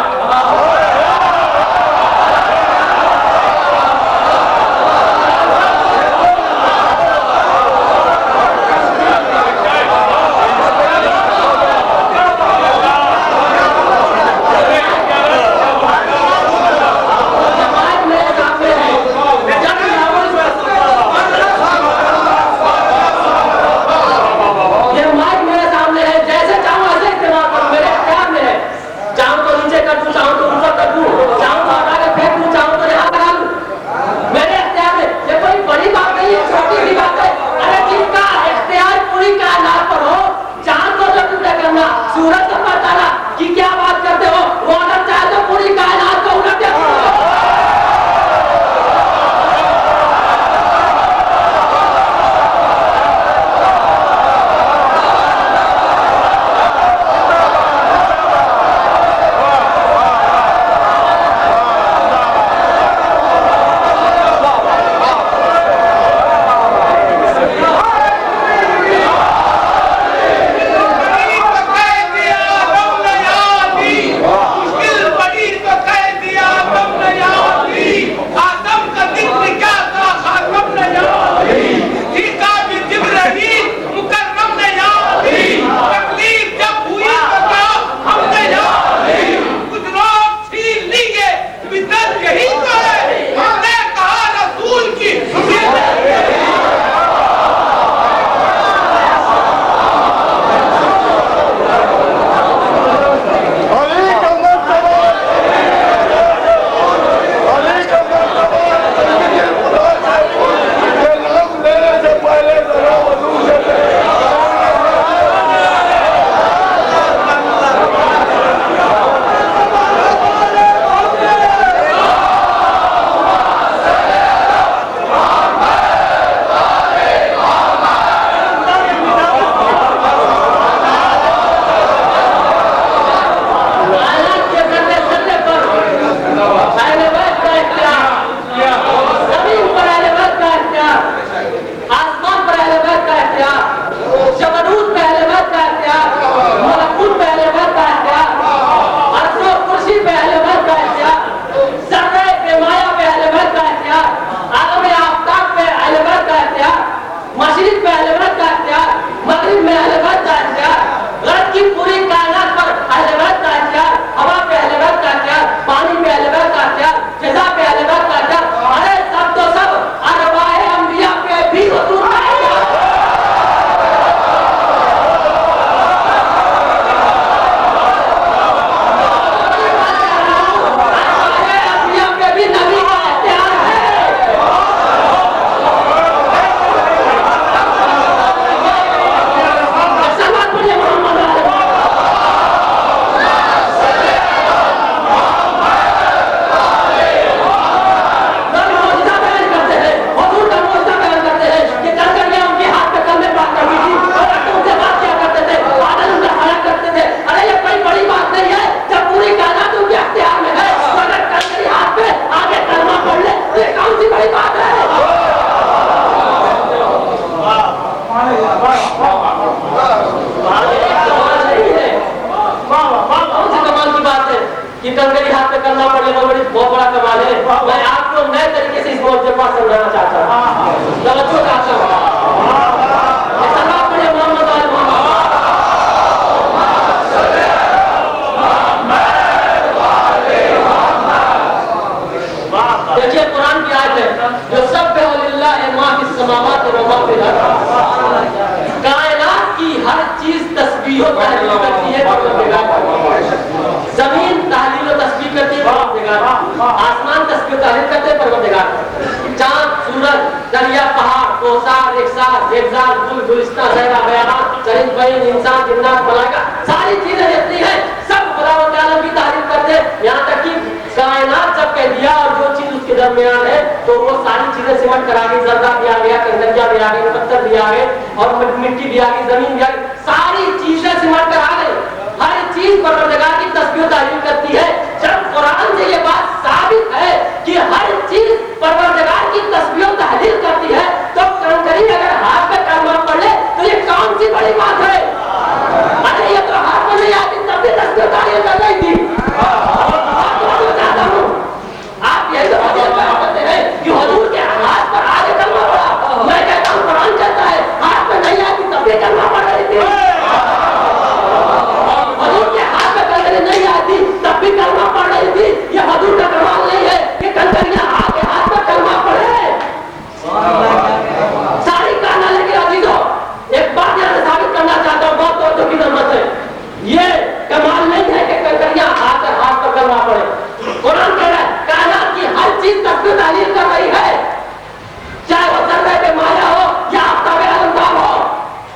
S2: आसमान तस्बीह तारीफ करते परवरदिगार, चांद सूरज दरिया पहाड़ कोसार इकसार जेगजार गुल गुलिस्ता सहरा बयान चरिंद बैन इंसान जिन्नात मलाइका सारी चीजें जितनी हैं सब खुदा व तआला की तारीफ करते हैं। यहाँ तक कि कायनात जब कह दिया और जो चीज उसके दरमियान है तो वो सारी चीजें सिमट कर आ गई, जर्रा भी आ गया, कंदरिया भी आ गई, पत्थर भी आ गए और मिट्टी भी आ गई, जमीन भी आ गई, सारी चीजें सिमट कर आ गई। हर चीज परवरदिगार की तस्बीह तस्बीह तारीफ करती है। जब कुरान से ये बात साबित है कि हर चीज परवरदिगार की तस्बीह तहलील करती है, तो कहीं अगर हाथ पे कलमा पढ़ ले तो ये कौन सी बड़ी बात है? अरे ये तो हाथ में नहीं आती तब भी तस्बीह तारीफ कर रही थी। आप यही तो कहते हैं कि हुजूर के हाथ पर आगे कलमा पड़ा। मैं कहता हूँ कुरान कहता है हाथ में नहीं आती तब भी कलमा पढ़ रही थी। हुजूर के हाथ में कलमा नहीं आती तब भी कलमा पढ़ रही थी। ये हुजूर का कमाल नहीं है कि कंकरियां आगे हाथ पर कलमा पढ़े। सारी काना लेके अजीजों, एक बात यहाँ से साबित करना चाहता हूँ, बहुत तवज्जो की जरूरत है। ये कमाल नहीं है कि कंकरियां हाथ पर कलमा पढ़े। कुरान कह रहा है कायनात की हर चीज तस्बीह तारीफ कर रही है, चाहे वो जर्रे पे माया हो या आफ्ताबे आलमदार हो,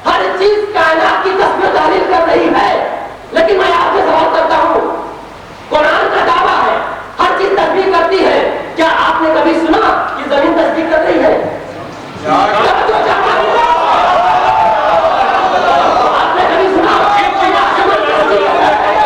S2: हर चीज कायनात की तस्बीह तारीफ कर रही है। लेकिन मैं आपसे सवाल करता हूँ, कुरान का दावा है हर चीज तस्बीह करती है, क्या आपने कभी सुना कि जमीन तस्बीह कर रही है? आपने कभी सुना कि आसमान तस्बीह कर रहा है?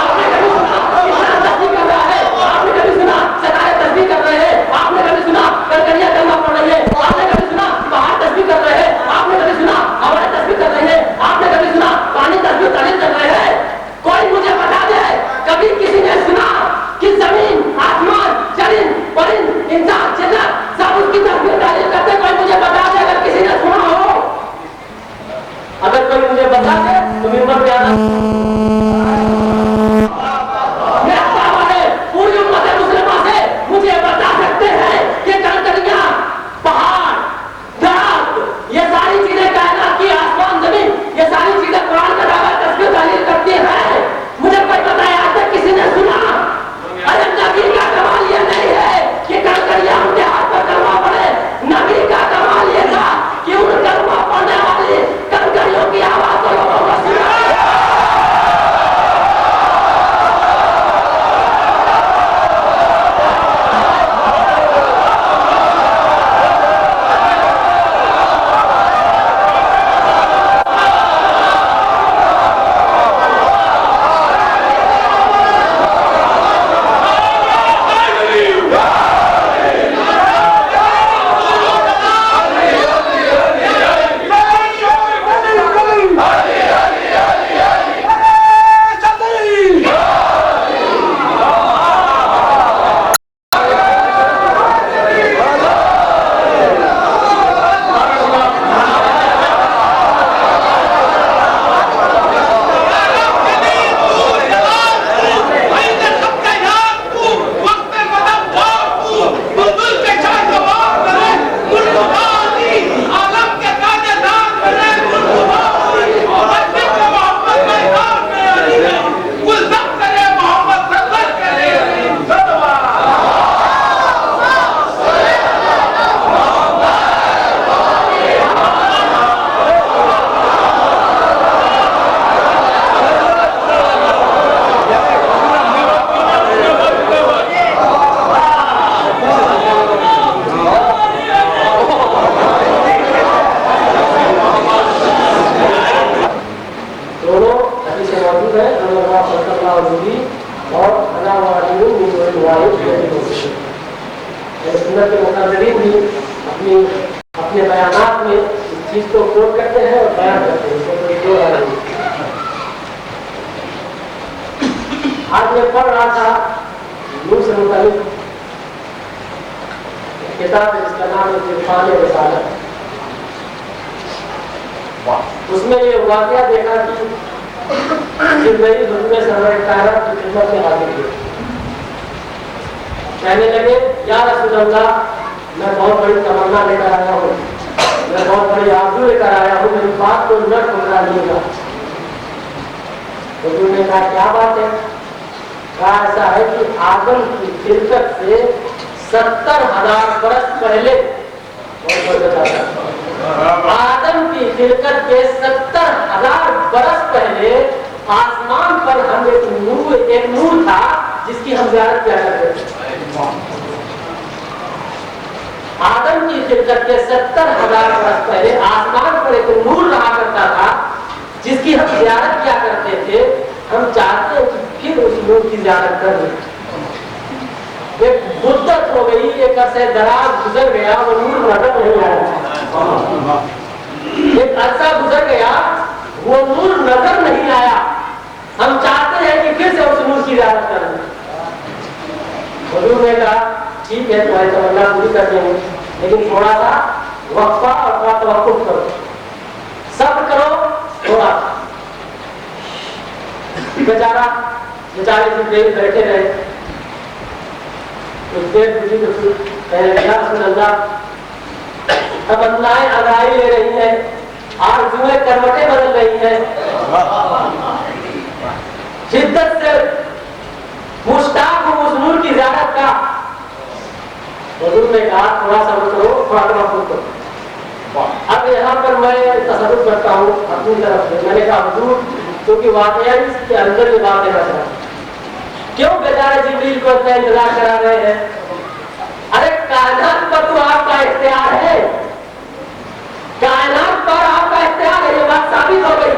S2: आपने कभी सुना कि चांद तस्बीह कर रहा है? आपने कभी सुना सितारे तस्बीह कर रहे हैं? आपने कभी सुना कंकरियां कलमा पढ़ रही है? आपने कभी सुना पहाड़ तस्बीह कर रहे हैं? आपने कभी सुना हवाएं तस्बीह कर रही है? आपने कभी सुना पानी तस्बीह तारीफ कर रहे हैं? कोई मुझे बता दे, कभी किसी ने सुना कि जमीन, आसमान, चरिंद, परिंद, इंसान, जिन्नत सब उसकी तस्बीह तारीफ करते? कोई मुझे बता दे अगर किसी ने सुना हो। अगर कोई मुझे बता दे तो मिंबर पे आना। मेरा दावा है पूरी उम्मत मुस्लिमा से मुझे बता सकते हैं कि कंकरियां, पहाड़, दरख्त, ये सारी चीजें कायनात की, आसमान, जमीन, ये सारी चीजें कुरान का दावा तस्बीह तारीफ करती है। मुझे कोई बताया आज तक किसी ने सुना? अरे नबी का कमाल ये नहीं है कि कंकरियां उनके हाथ पर कलमा पड़े। नबी का कमाल ये था कि उन कलमा पढ़ने वाली कंकरियों की आवाज को लोगों को सुनाए। अपने बयानात में इस चीज को कोट करते हैं और बयान करते हैं, इसमें कोई दो राय नहीं। आज मैं पढ़ रहा था नूर से मुताबिक किताब है जिसका नाम है इरफान रिसालत। उसमें ये वाकया देखा कि जिब्रील हुज़ूर सरवर कायनात की खिदमत में हाजिर हुए। कहने लगे या रसूल अल्लाह, मैं बहुत बड़ी तमन्ना लेकर आया हूँ, मैं बहुत बड़ी आरज़ू लेकर आया हूँ, मेरी बात को न ठुकराइएगा। हुज़ूर ने कहा क्या बात है? कहा ऐसा है कि आदम की खिलकत से 70,000 बरस पहले, आदम की खिलकत के 70,000 बरस पहले आसमान पर हम एक नूर था जिसकी हम ज़ियारत किया करते थे। आदम की खिलकत के 70,000 बरस पहले आसमान पर एक नूर रहा करता था جس کی ہم زیارت کیا کرتے تھے، ہم چاہتے ہیں کہ پھر اس نور کی زیارت کر لیں۔ ایک مدت ہو گئی، ایک عرصہ دراز گزر گیا، وہ نور نظر نہیں آیا۔ ایک عرصہ گزر گیا، وہ نور نظر نہیں آیا، ہم چاہتے ہیں کہ پھر سے اس نور کی زیارت کر لیں۔ حضور نے کہا ٹھیک ہے تمہاری تمنا پوری کر دیں گے، لیکن تھوڑا سا وقفہ اور تھوڑا توقف کرو، صبر کرو تھوڑا۔ بیچارے جبریل بیٹھے رہے، کچھ دیر پوچھی تو کہنے لگا یا رسول اللہ تمنائیں ادائی لے رہی ہیں، آرزوئیں کروٹیں بدل رہی ہیں، شدت سے مشتاق ہوں اس نور کی زیارت کا۔ حضور نے کہا تھوڑا سا کرو، تھوڑا توقف کرو۔ اب یہاں پر میں تصرف کرتا ہوں اپنی طرف سے، میں نے کہا حضور کیونکہ واقعہ اس کے اندر یہ بات کہنا چاہتا کیوں بیچارے جبریل کو اتنا انتظار کرا رہے ہیں؟ ارے کائنات پر تو آپ کا اختیار ہے، کائنات پر آپ کا اختیار ہے، یہ بات ثابت ہو گئی۔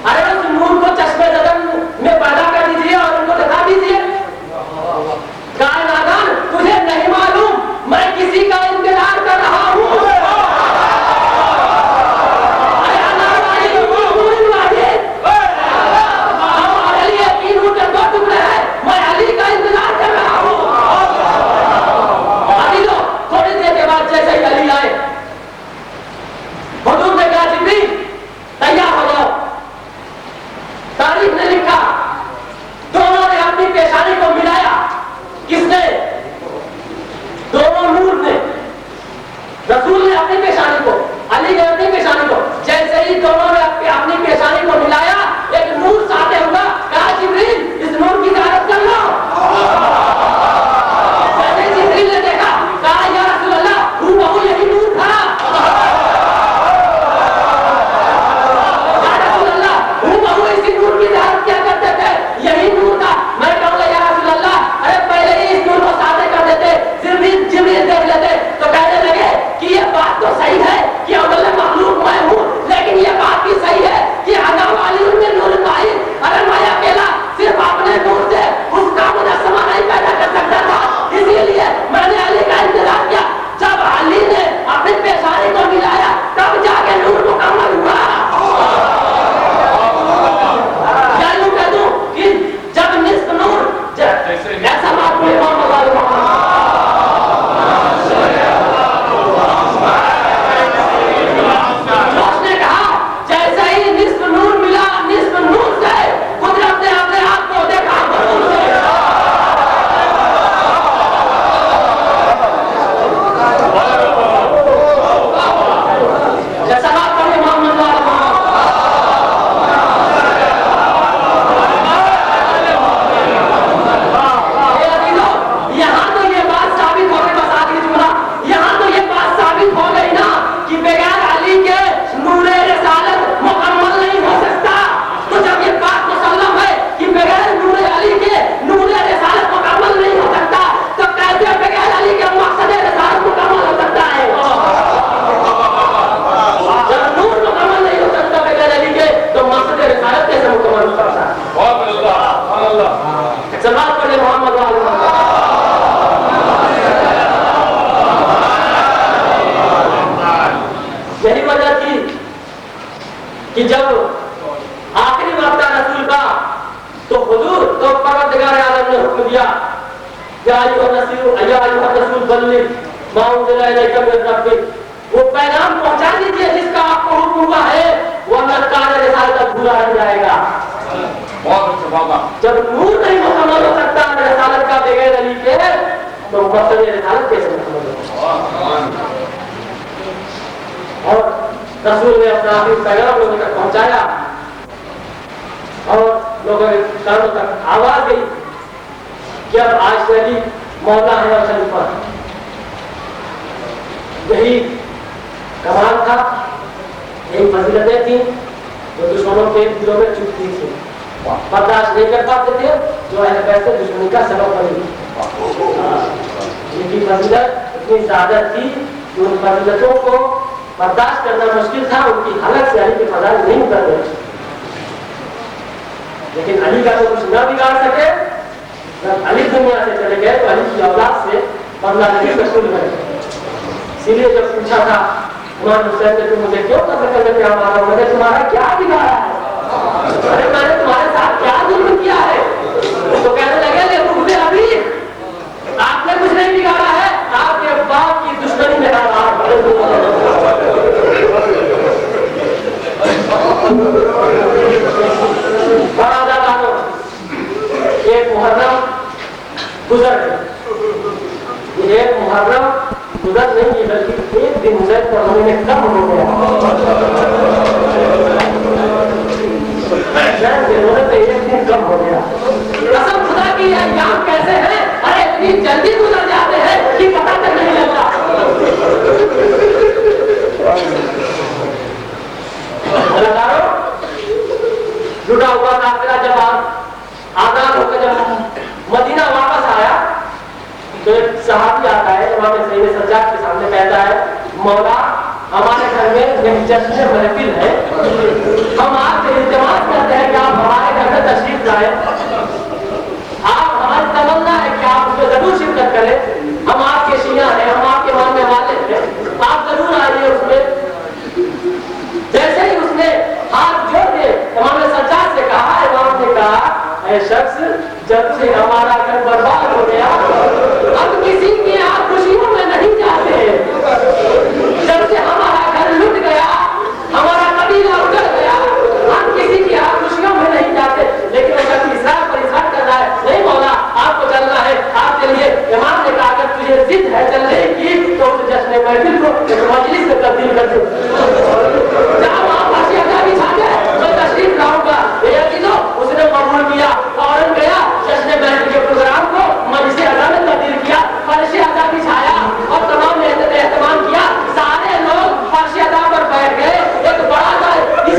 S2: ارے اس نور کو چشمے نظر میں پیدا کر دیجیے اور ان کو دکھا دیجیے۔ کائنات تجھے نہیں معلوم میں کسی کا انتظار کر رہا ہوں۔ رسول نے اپنی پیشانی کو، علی نے اپنی پیشانی کو، جیسے ہی دونوں نے اپنی پیشانی کو ملایا ایک نور ساتھ ہوگا، کہا جبریل اس نور کی زیارت کر لو۔ جیسے جبریل نے دیکھا کہا یا رسول اللہ ہوں بہو یہی نور تھا، یا رسول اللہ ہوں بہو اسی نور کی زیارت کیا کرتے تھے، یہی نور تھا۔ میں کہوں گا یا رسول اللہ ارے پہلے ہی اس نور کو ساتھ کر دیتے، جبریل دیکھ لیتے تو کہنے لگے کہ یہ بات تو صحیح ہے کہ اول مخلوق میں ہوں، لیکن یہ بات بھی صحیح ہے کہ انا والی میں نور پائی، ارے میں اکیلا صرف اپنے نور سے اس کا مجسمہ نہیں پیدا کر سکتا تھا، اسی لیے میں نے علی کا انتظار کیا۔ جب علی نے اپنی پیشانی کو ملایا تب جا کے نور مکمل ہوا۔ یا یوں کہہ دوں کہ جب نصف نور ایسا بات کوئی کہ جب آخری وقت رسول کا تو حضور تو پروردگار عالم نے حکم دیا یا ایھا الرسول بلغ ما انزل الیک من ربک، وہ پیغام پہنچا دیجیے جس کا آپ کو حکم ہوا ہے ورنہ کار رسالت ادھورا رہ جائے گا۔ جب نور نہیں مکمل ہو سکتا رسالت کا بغیر علی کے تو مقصد رسالت کیسے مکمل ہوگا؟ اور رسول نے اپنا آخری پیغام لوگوں تک پہنچایا اور لوگوں کے کانوں تک آواز گئی کہ اب آج سے علی مولا ہے اور خلیفہ ہے۔ یہی کمال تھا، یہی فضیلتیں تھیں جو دشمنوں کے دلوں میں چبھتی تھیں، برداشت نہیں کر پاتے تھے، جو اہل بیت سے دشمنی کا سبب بنی۔ ان کی فضیلت اتنی زیادہ تھی کہ ان فضیلتوں کو برداشت کرنا مشکل تھا، ان کی حالت سے علی کے فضائل نہیں اتر رہے۔
S1: लेकिन अली का तो कुछ न बिगाड़ सके। जब अली दुनिया से चले गए तो अली की औलाद से बदला लेने का शुरू कर। इसीलिए जब पूछा था इमाम हुसैन ने, तुम मुझे क्यों कत्ल करने पे मारा हो, मैंने तुम्हारा क्या बिगाड़ा है, अरे मैंने तुम्हारे साथ क्या जुल्म किया है? तो कहने लगे ले अभी आपने कुछ नहीं बिगाड़ा है, आपके बाप की दुश्मनी में एक मुहर्रम गुजर गया, एक मुहर्रम गुजर नहीं बल्कि एक दिन हुसैन पर महीने कम हो गया। एक दिन कम हो गया। कसम खुदा की ये अय्याम कैसे हैं, अरे इतनी जल्दी गुजर जाते हैं कि पता तक नहीं लगता। लुटा हुआ काफिला जब आजाद होकर जब मदीना वापस आया तो एक सहाबी आता है, इमाम सईद सज्जाद के सामने कहता है, मौला हमारे घर में एक जश्न महफिल है, हम आपसे इल्तिमास करते हैं कि आप हमारे घर में तशरीफ लाएं, आप हमारी तमन्ना है कि आप उसमें जरूर शिरकत करें, हम आपके शिया हैं, हम आपके मानने वाले हैं, आप जरूर आइए उसमें। जैसे ही उसने हाथ जोड़ के इमाम सज्जाद से कहा, इमाम ने कहा, ऐ शख्स जब से हमारा घर बर्बाद हो गया अब किसी की आप खुशियों में नहीं जाते, जब से हमारा घर लुट गया, हमारा कबीला उजड़ गया, हम किसी की आप खुशियों में नहीं जाते। लेकिन अगर इसरार पर इसरार कर रहा है, नहीं मौला आपको चलना है, आप चलिए। इमाम ने कहा अगर तुझे जिद है चलने की तो उस जश्न महफिल को मजलिस में तब्दील कर दो, जहाँ वहाँ फांसी अदा भी छा जाए मैं तशरीफ लाऊंगा। उसने कबूल किया, फौरन गया जश्न महफिल के प्रोग्राम को मजलिस अदा में तब्दील किया, फांसी अदा भी छाया और तमाम ने एहतमाम किया, सारे लोग फांसी अदा पर बैठ गए, एक बड़ा सा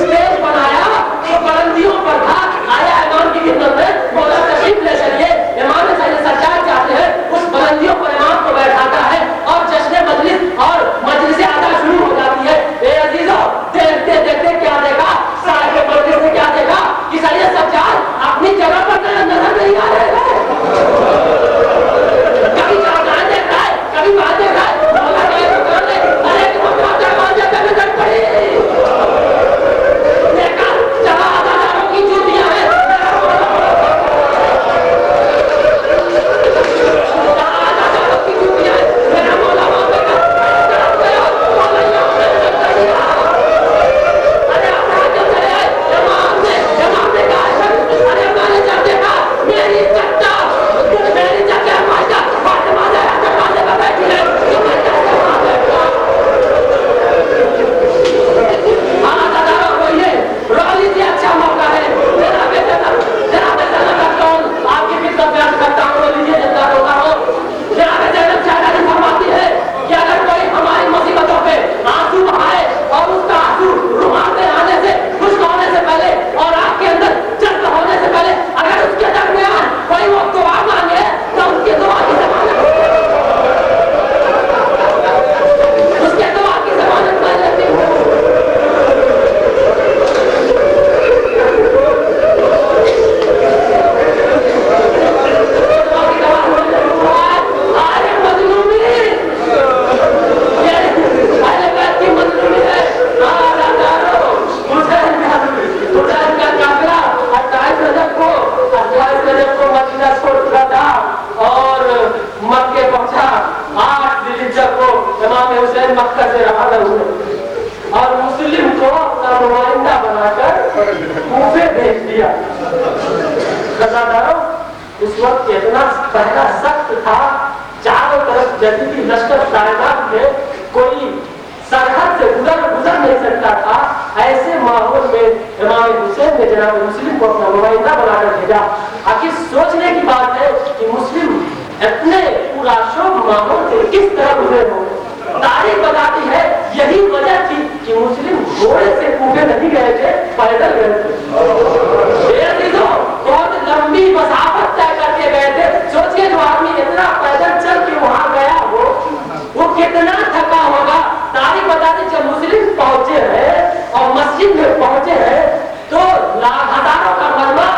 S1: स्टेज बनाया जो बुलंदियों पर था, आया इमाम की खिदमत में, बोला तशरीफ ले चलिए। इमाम सईद सज्जाद जाते हैं, उस बुलंदियों पर इमाम को बैठाता है और जश्न मजलिस और मजलिस अदा शुरू हो जाती है। ए अजीजों, देखते देखते क्या देखा, सारे मजलिस ने क्या देखा कि सईद सज्जाद अपनी जगह पर नजर नहीं आ रहे हैं, कभी जहाँ देख रहा है, कभी वहां देख रहा है, उस वक्त इतना पहला सख्त था, चारों तरफ जदीदी लश्कर तायनात थे, कोई सरहद से गुजर नहीं सकता था। ऐसे माहौल में इमाम हुसैन ने जनाब मुस्लिम को अपना नुमाइंदा बनाकर भेजा। आखिर सोचने की बात है कि मुस्लिम इतने पूरा शुभ माहौल से किस तरह गुजरे होंगे। तारीख बताती है यही वजह थी कि मुस्लिम घोड़े से कूफे नहीं गए थे, पैदल गए थे। बहुत लंबी मसाफत तय करके गए थे। सोचिए जो आदमी इतना पैदल चल के वहां गया हो, वो कितना थका होगा। तारीख बताती जब मुस्लिम पहुंचे हैं और मस्जिद में पहुंचे हैं तो हजारों का मजमा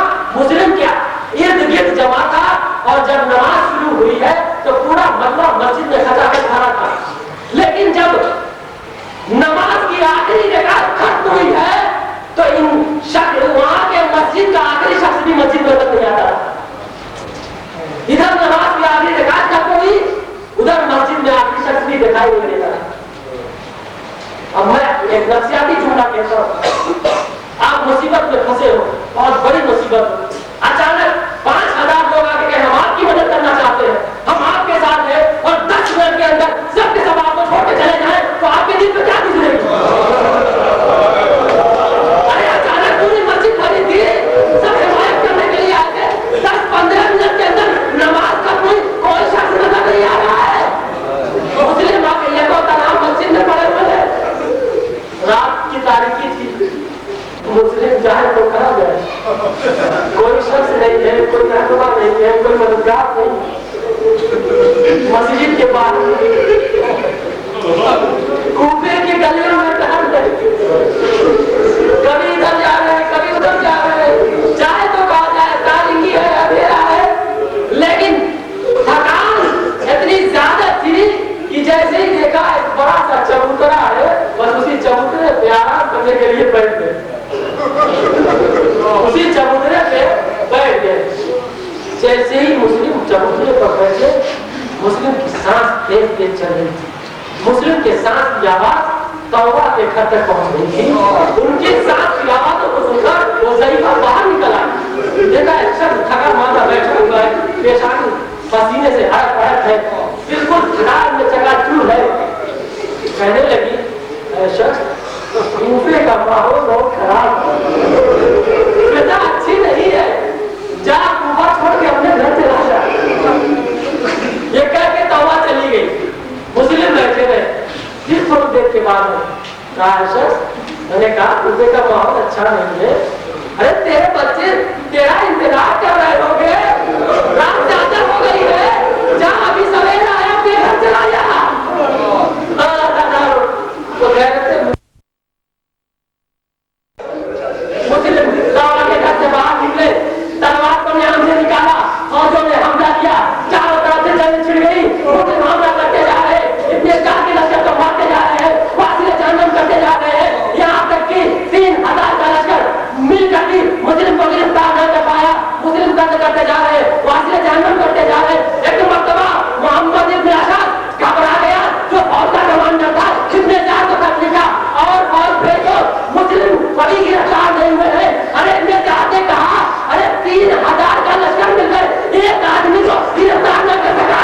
S1: कोई शख्स नहीं है, कोई रहनुमा नहीं है, कोई मददगार नहीं। मस्जिद के बाहर कूफे की गलियों में टहल रहे, कभी इधर जा रहे हैं, कभी उधर जा रहे हैं। चाहे तो कहा जाए तारीकी है, अंधेरा है, लेकिन थकान इतनी ज्यादा थी कि जैसे ही देखा एक बड़ा सा चबूतरा है, बस उसी चबूतरे पे आराम करने के लिए बैठ गए, उसी चबूतरे पे बैठ गए। जैसे ही मुस्लिम चबूतरे पर बैठे, मुस्लिम की सांस तेज तेज चल रही थी। मुस्लिम के सांस की आवाज तौबा के घर तक पहुंच गई थी। उनकी सांस की आवाजों को सुनकर वो ज़रीफ़ा बाहर निकल आई। देखा एक शख्स थका माथा बैठा हुआ है, पेशानी पसीने से हड़क हड़क है, बिल्कुल थकान में चकाचूर है। कहने लगी, शख्स कूफे का माहौल बहुत खराब है, इतना अच्छी नहीं है, जा कूफा छोड़ के अपने घर चला जा। ये कह के तौबा चली गई। मुस्लिम बैठे रहे। फिर थोड़ी देर के बाद कहा, शख्स मैंने कहा कूफे का माहौल अच्छा नहीं है। अरे तेरे बच्चे तेरा इंतजार कर रहे होंगे, रात ज्यादा हो गई है, जा अभी सवेरा आया, अपने घर चला जा। तो मुस्लिम तौबा के घर से बाहर निकले, तलवार को न्याम से निकाला, फौजों ने हमला किया, चारों तरफ से जंग छिड़ गई। मुस्लिम हमला करते जा रहे, इतने जाके लश्कर को मारते जा रहे हैं, वासिले जहन्नम करते जा रहे हैं। यहाँ तक कि 3000 का लश्कर मिलकर भी मुस्लिम को गिरफ्तार न कर पाया। मुस्लिम दर्द करते जा रहे, वासिले जहन्नम करते जा रहे। एक मर्तबा मोहम्मद इब्न अशद घबरा गया, जो फौज का कमांडर था, कितने जार को तक लिखा और फौज भेजो, मुस्लिम कभी गिरफ्तार नहीं हुए हैं। अरे इतने जाते कहा, अरे 3000 का लश्कर मिलकर एक आदमी को गिरफ्तार न कर सका।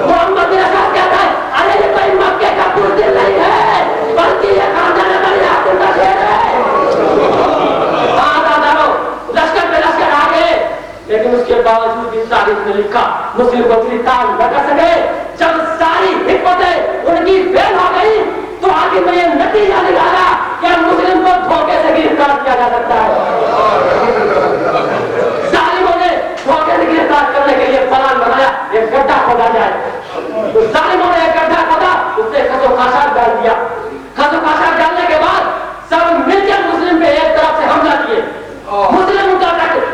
S1: मोहम्मद बिन अशद कहता है, अरे ये कोई मक्के का बुज़दिल नहीं है, बल्कि ये खानदान बनी हासिम का शेर है। लश्कर पे लश्कर आ गए, लेकिन उसके बावजूद भी तारीख ने लिखा मुस्लिम को गिरफ्तार न कर सके। जब सारी हिकमतें उनकी फेल हो गई, तो आगे में ये नतीजा निकाला कि मुस्लिम को धोखे से गिरफ्तार किया जा सकता है। जालिमों ने धोखे से गिरफ्तार करने के लिए प्लान बनाया, एक गड्ढा खोदा जाए। तो जालिमों ने एक गड्ढा खोदा, उससे खसोखासात डाल दिया। खसोखासात डालने के बाद सब मिलकर मुस्लिम पे एक तरफ से हमला किए। मुस्लिम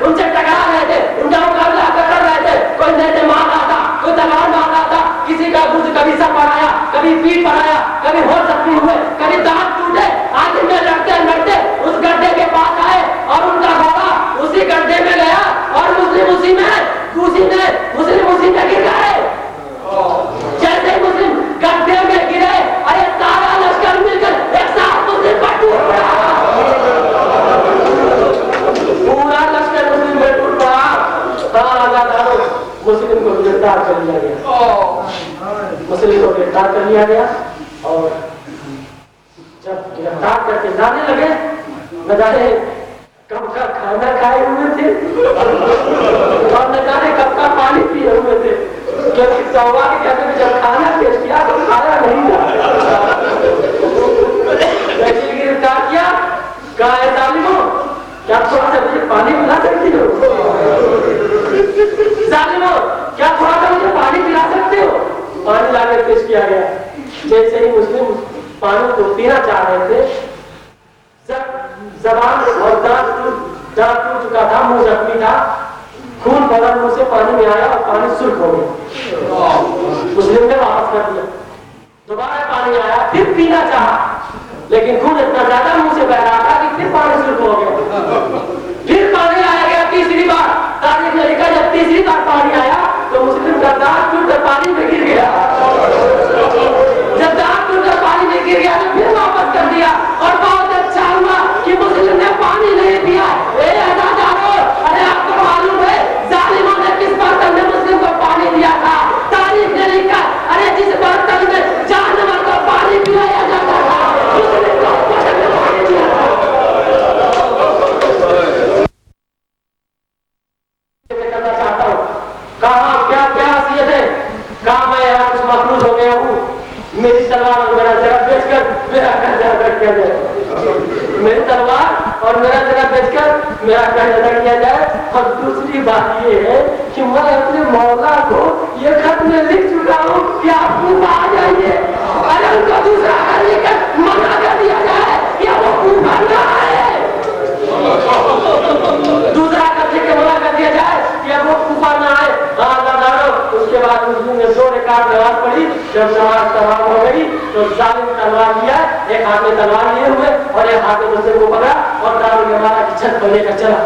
S1: उनसे टकरा रहे थे, उनका मुकाबला कर रहे थे। कोई नेज़े मार रहा था, कोई तलवार मार रहा था, किसी का गुर्ज कभी सर पर आया, कभी पीठ पर आया, कभी होठ जख्मी हुए, कभी दांत टूटे। आखिर में लड़ते लड़ते उस गड्ढे के पास आए और उनका घोड़ा उसी गड्ढे में गया और मुस्लिम उसी में गिर गए। जैसे ही मुस्लिम गड्ढे में गिरे, अरे सारा लश्कर मिलकर एक साथ मुस्लिम पर टूट पड़ा। पूरा लश्कर मुस्लिम में टूट पड़ा। मुस्लिम को गिरफ्तार कर लिया गया। मुस्लिम को गिरफ्तार कर लिया गया और जब गिरफ्तार करके जाने लगे, न जाने कब का खाना खाए हुए थे और न जाने कब का पानी पिए हुए थे, क्योंकि तौबा के कहते में जब खाना पेश किया तो खाया नहीं था। जैसे गिरफ्तार किया, कहा जालिमों, क्या थोड़ा सा मुझे पानी पिला सकती हो? जालिमों, क्या थोड़ा सा मुझे पानी पिला सकते हो? पानी लाकर पेश किया गया। जैसे ही मुस्लिम पानी को पीना चाह रहे थे, जबान और दांत टूट चुका था, मुंह जख्मी था, खून फौरन मुंह से पानी में आया और पानी सुर्ख हो गया। मुस्लिम ने वापस कर दिया। दोबारा पानी आया, फिर पीना चाहा, लेकिन खून इतना ज्यादा मुंह से बह रहा था कि फिर पानी सुर्ख हो गया। फिर पानी आया गया तीसरी बार। तारीख ने लिखा जब तीसरी बार पानी आया तो मुस्लिम का दांत टूटकर पानी में गिर गया। जब दांत टूटकर पानी में गिर गया तो फिर वापस कर दिया और बहुत अच्छा हुआ कि मुस्लिम ने पानी नहीं पिया। अरे आपको मालूम है जालिमों ने किस बर्तन में मुस्लिम को पानी दिया था? तारीख ने लिखा, अरे जिस बर्तन में जानवर को पानी पिलाया जाता था, मुस्लिम को बर्तन में पानी दिया था। मेरा कर्ज अदा किया जाए। और दूसरी बात ये है कि मैं अपने मौला को ये खत में लिख चुका हूँ कि आप कूफा आ जाइए। अरे उनको दूसरा घर लेकर मना कर दिया जाए कि वो कूफा ना आए, दूसरा घर लेकर मना कर दिया जाए कि वो कूफा ना आए। उसके बाद मुस्लिम ने 2 रकात नमाज पढ़ी। जब नमाज तमाम हो गई तो जालिम तलवार लिया, एक हाथ में तलवार लिए हुए और एक हाथ में दूसरे को पकड़ा और दारुल जमाना की छत पर लेकर चला।